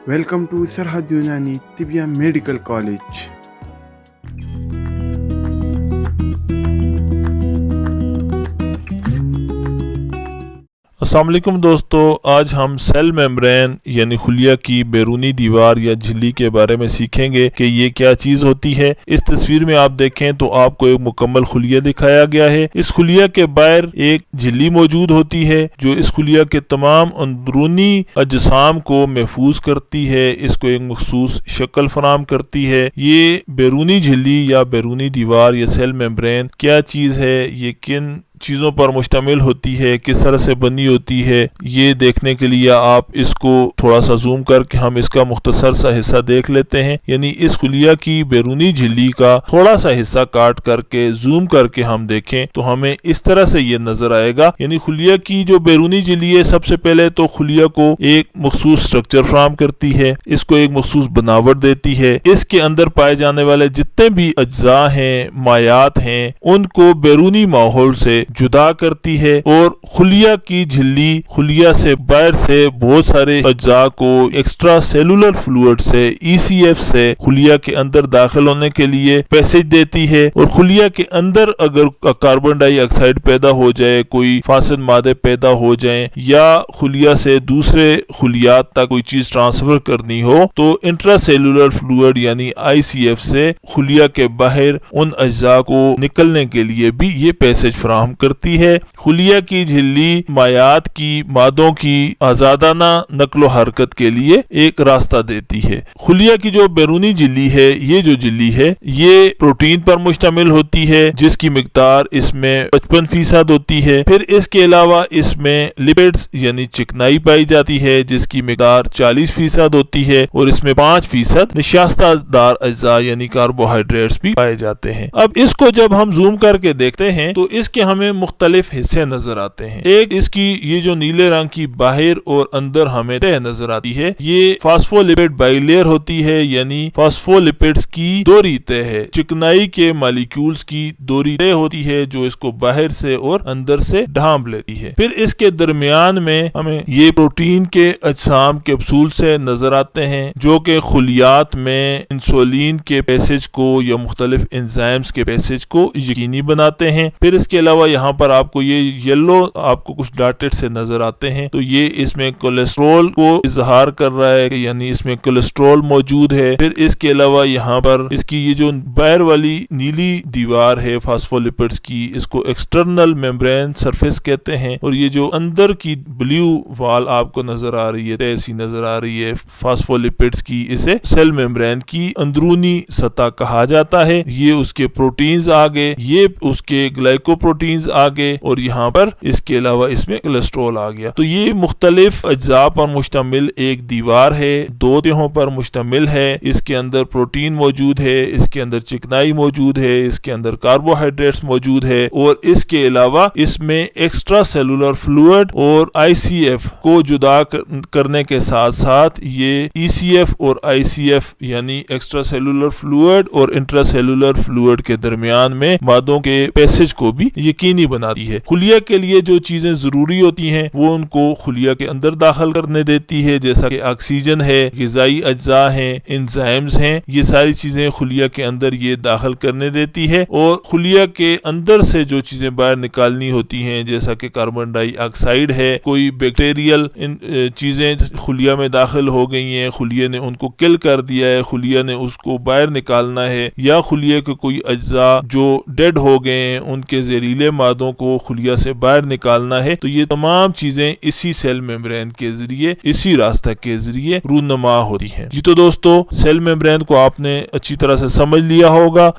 Welcome to Sarhad Yunani Tibia Medical College. السلام علیکم دوستو، آج ہم سیل میمبرین یعنی خلیہ کی بیرونی دیوار یا جھلی کے بارے میں سیکھیں گے کہ یہ کیا چیز ہوتی ہے۔ اس تصویر میں آپ دیکھیں تو آپ کو ایک مکمل خلیہ دکھایا گیا ہے۔ اس خلیہ کے باہر ایک جھلی موجود ہوتی ہے جو اس خلیہ کے تمام اندرونی اجسام کو محفوظ کرتی ہے، اس کو ایک مخصوص شکل فراہم کرتی ہے۔ یہ بیرونی جھلی یا بیرونی دیوار یا سیل میمبرین کیا چیز ہے، یہ کن چیزوں پر مشتمل ہوتی ہے، کس طرح سے بنی ہوتی ہے، یہ دیکھنے کے لیے آپ اس کو تھوڑا سا زوم کر کے ہم اس کا مختصر سا حصہ دیکھ لیتے ہیں۔ یعنی اس خلیہ کی بیرونی جھلی کا تھوڑا سا حصہ کاٹ کر کے زوم کر کے ہم دیکھیں تو ہمیں اس طرح سے یہ نظر آئے گا۔ یعنی خلیہ کی جو بیرونی جھلی ہے، سب سے پہلے تو خلیہ کو ایک مخصوص سٹرکچر فراہم کرتی ہے، اس کو ایک مخصوص بناوٹ دیتی ہے۔ اس کے اندر پائے جانے والے جتنے بھی اجزاء ہیں، مایات ہیں، ان کو بیرونی ماحول سے جدا کرتی ہے، اور خلیہ کی جھلی خلیہ سے باہر سے بہت سارے اجزاء کو ایکسٹرا سیلولر فلوئڈ سے ECF سے خلیہ کے اندر داخل ہونے کے لیے پیسج دیتی ہے۔ اور خلیہ کے اندر اگر کاربن ڈائی آکسائڈ پیدا ہو جائے، کوئی فاسد مادے پیدا ہو جائیں، یا خلیہ سے دوسرے خلیات تک کوئی چیز ٹرانسفر کرنی ہو، تو انٹرا سیلولر فلوئڈ یعنی ICF سے خلیہ کے باہر ان اجزاء کو نکلنے کے لیے بھی یہ پیسج فراہم کرتی ہے۔ خلیہ کی جھلی مایات کی مادوں کی آزادانہ نقل و حرکت کے لیے ایک راستہ دیتی ہے۔ خلیہ کی جو بیرونی جھلی ہے، یہ جو جھلی ہے یہ پروٹین پر مشتمل ہوتی ہے، جس کی مقدار اس میں 55% ہوتی ہے۔ پھر اس کے علاوہ اس میں لپڈز یعنی چکنائی پائی جاتی ہے، جس کی مقدار 40% ہوتی ہے، اور اس میں 5% نشاستہ دار اجزاء یعنی کاربوہائیڈریٹس بھی پائے جاتے ہیں۔ اب اس کو جب ہم زوم کر کے دیکھتے ہیں تو اس کے ہمیں مختلف حصے نظر آتے ہیں۔ ایک اس کی یہ جو نیلے رنگ کی باہر اور اندر ہمیں تہ نظر آتی ہے، یہ فاسفولپڈ بائی لیئر ہوتی ہے، یعنی فاسفولپڈز کی دوہری تہ ہے۔ چکنائی کے مالیکیولز کی دوہری تہ ہوتی ہے جو اس کو باہر سے اور اندر سے ڈھانپ لیتی ہے۔ پھر اس کے درمیان میں ہمیں یہ پروٹین کے اجسام کیپسول سے نظر آتے ہیں، جو کہ خلیات میں انسولین کے پیسج کو یا مختلف انزائمز کے پیسج کو یقینی بناتے ہیں۔ پھر اس کے علاوہ یہاں پر آپ کو یہ یلو آپ کو کچھ ڈاٹڈ سے نظر آتے ہیں، تو یہ اس میں کولیسٹرول کو اظہار کر رہا ہے، یعنی اس میں کولیسٹرول موجود ہے۔ پھر اس کے علاوہ یہاں پر اس کی یہ جو باہر والی نیلی دیوار ہے فاسفولپڈز کی، اس کو ایکسٹرنل میمبرین سرفیس کہتے ہیں، اور یہ جو اندر کی بلیو وال آپ کو نظر آ رہی ہے، ایسی نظر آ رہی ہے فاسفولپڈز کی، اسے سیل میمبرین کی اندرونی سطح کہا جاتا ہے۔ یہ اس کے پروٹینز آگے، یہ اس کے گلائکو پروٹینز آگے، اور یہاں پر اس کے علاوہ اس میں کولیسٹرول آ گیا۔ تو یہ مختلف اجزاء پر مشتمل ایک دیوار ہے، 2 تہوں پر مشتمل ہے۔ اس کے اندر پروٹین موجود ہے، اس کے اندر چکنائی موجود ہے، اس کے اندر کاربوہائیڈریٹس موجود ہے، اور اس کے علاوہ اس میں ایکسٹرا سیلولر فلوئڈ اور ICF کو جدا کرنے کے ساتھ ساتھ یہ ECF اور ICF یعنی ایکسٹرا سیلولر فلوئڈ اور انٹرا سیلولر فلوئڈ کے درمیان میں مادوں کے پیسج کو بھی یقینی بناتی ہے۔ خلیہ کے لیے جو چیزیں ضروری ہوتی ہیں وہ ان کو خلیہ کے اندر داخل کرنے دیتی ہے، جیسا کہ آکسیجن ہے، غذائی اجزاء ہیں، انزائمز ہیں، یہ ساری چیزیں خلیہ کے اندر یہ داخل کرنے دیتی ہے۔ اور خلیہ کے اندر سے جو چیزیں باہر نکالنی ہوتی ہیں، جیسا کہ کاربن ڈائی آکسائڈ ہے، کوئی بیکٹیریل چیزیں خلیہ میں داخل ہو گئی ہیں، خلیہ نے ان کو کل کر دیا ہے، خلیہ نے اس کو باہر نکالنا ہے، یا خلیہ کے کوئی اجزاء جو ڈیڈ ہو گئے ہیں ان کے زہریلے مادوں کو خلیہ سے باہر نکالنا ہے، تو یہ تمام چیزیں اسی سیل میمبرین کے ذریعے، اسی راستہ کے ذریعے رونما ہوتی ہیں۔ جی تو دوستو، سیل میمبرین کو آپ نے اچھی طرح سے سمجھ لیا ہوگا۔